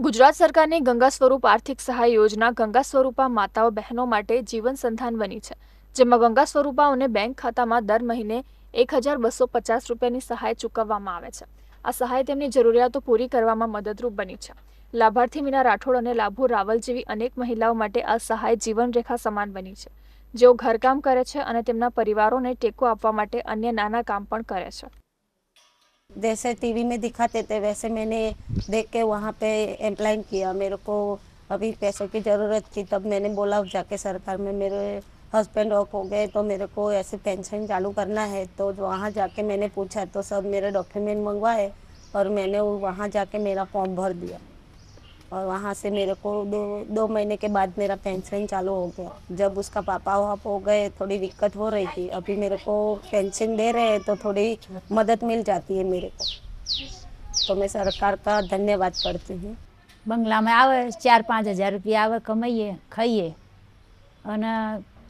ગુજરાત સરકારની ગંગા સ્વરૂપ આર્થિક સહાય યોજના ગંગા સ્વરૂપા માતાઓ બહેનો માટે જીવન સંધાન બની છે, જેમાં ગંગા સ્વરૂપાઓને બેંક ખાતામાં દર મહિને 1,250 રૂપિયાની સહાય ચૂકવવામાં આવે છે. આ સહાય તેમની જરૂરિયાતો પૂરી કરવામાં મદદરૂપ બની છે. લાભાર્થી મીના રાઠોડ અને લાભુ રાવલ જેવી અનેક મહિલાઓ માટે આ સહાય જીવનરેખા સમાન બની છે, જેઓ ઘરકામ કરે છે અને તેમના પરિવારોને ટેકો આપવા માટે અન્ય નાના કામ પણ કરે છે. जैसे टीवी में दिखाते थे वैसे मैंने देख के वहाँ पे अप्लाई किया। मेरे को अभी पैसों की ज़रूरत थी, तब मैंने बोला जाके सरकार में मेरे हस्बैंड ऑफ हो गए तो मेरे को ऐसे पेंशन चालू करना है। तो वहाँ जाके मैंने पूछा तो सब मेरे डॉक्यूमेंट मंगवाए और मैंने वहाँ जाके मेरा फॉर्म भर दिया और वहाँ से मेरे को दो महीने के बाद मेरा पेंशन चालू हो गया। जब उसका पापा वाप हो गए थोड़ी दिक्कत हो रही थी, अभी मेरे को पेंशन दे रहे हैं तो थोड़ी मदद मिल जाती है मेरे को, तो मैं सरकार का धन्यवाद करती हूँ। बंगला में आवे 4-5 हज़ार रुपया आवे, कमाइए खाइए અને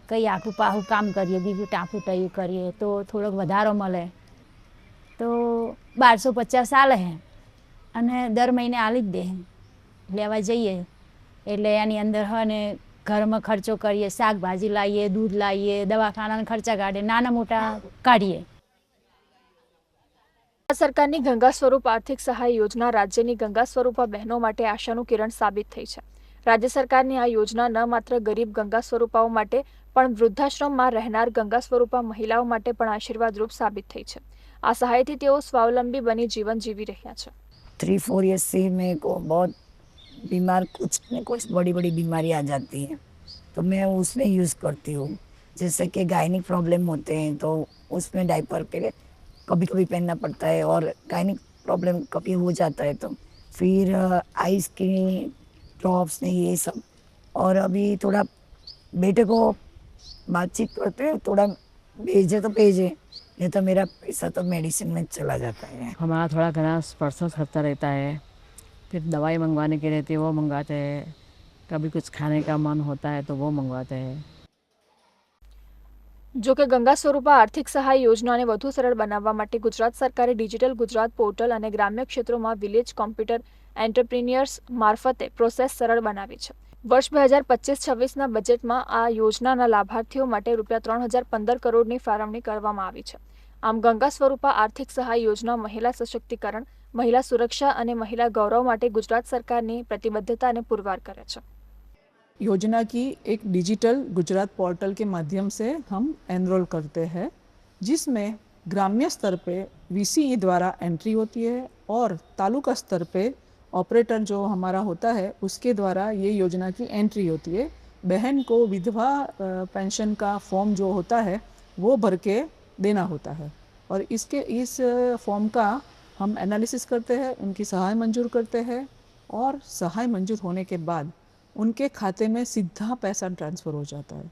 કંઈ આખું પાહું કામ કરીએ, બીજું ટાંકું ટયું કરીએ તો થોડોક વધારો મળે તો 1250 આલે હે અને દર મહિને આલી જ દે લેવા જઈએ એટલે એની અંદર હને ઘરમાં ખર્ચો કરીએ, શાકભાજી લાવીએ, દૂધ લાવીએ, દવાખાનાના ખર્ચા કાઢીએ, નાના મોટા કાઢીએ. સરકારની ગંગા સ્વરૂપ આર્થિક સહાય યોજના રાજ્યની ગંગા સ્વરૂપા બહેનો માટે આશાનું કિરણ સાબિત થઈ છે. રાજ્ય સરકારની આ યોજના ન માત્ર ગરીબ ગંગા સ્વરૂપાઓ માટે પણ વૃદ્ધાશ્રમમાં રહેનાર ગંગા સ્વરૂપા મહિલાઓ માટે પણ આશીર્વાદરૂપ સાબિત થઈ છે. આ સહાયથી તેઓ સ્વાવલંબી બની જીવન જીવી રહ્યા છે. 3-4 ईयर्स से मेरे को बहुत बीमार कुछ न कुछ बड़ी बड़ी बीमारी आ जाती है, तो मैं उसमें यूज़ करती हूँ. जैसे कि गायनिक प्रॉब्लम होते हैं तो उसमें डायपर पे कभी कभी पहनना पड़ता है और गायनिक प्रॉब्लम कभी हो जाता है तो फिर आइस की ड्रॉप्स ने ये सब. और अभी थोड़ा बेटे को बातचीत करते हैं, थोड़ा भेजे तो भेजे, नहीं तो मेरा पैसा तो मेडिसिन में चला जाता है. हमारा थोड़ा घना स्पर्श करता रहता है, फिर दवाई मंगवाने के रहती है वो मंगवाते हैं, कभी कुछ खाने का मन होता है तो वो मंगवाते हैं. જો કે ગંગા સ્વરૂપા આર્થિક સહાય યોજનાને વધુ સરળ બનાવવા માટે ગુજરાત સરકારે ડિજિટલ ગુજરાત પોર્ટલ અને ગ્રામ્ય ક્ષેત્રોમાં વિલેજ કોમ્પ્યુટર એન્ટરપ્રિન્યોર્સ મારફતે પ્રોસેસ સરળ બનાવી છે. વર્ષ 2025-26ના બજેટમાં આ યોજનાના લાભાર્થીઓ માટે ₹3,015 કરોડની ફાળવણી કરવામાં આવી છે. આમ ગંગા સ્વરૂપા આર્થિક સહાય યોજના મહિલા સશક્તિકરણ, મહિલા સુરક્ષા અને મહિલા ગૌરવ માટે ગુજરાત સરકારની પ્રતિબદ્ધતાને પુરવાર કરે છે. योजना की एक डिजिटल गुजरात पोर्टल के माध्यम से हम एनरोल करते हैं, जिसमें ग्राम्य स्तर पे वीसीई द्वारा एंट्री होती है और तालुका स्तर पे ऑपरेटर जो हमारा होता है उसके द्वारा ये योजना की एंट्री होती है. बहन को विधवा पेंशन का फॉर्म जो होता है वो भर के देना होता है और इस फॉर्म का हम एनालिसिस करते हैं, उनकी सहाय मंजूर करते हैं और सहाय मंजूर होने के बाद उनके खाते में सीधा पैसा ट्रांसफ़र हो जाता है.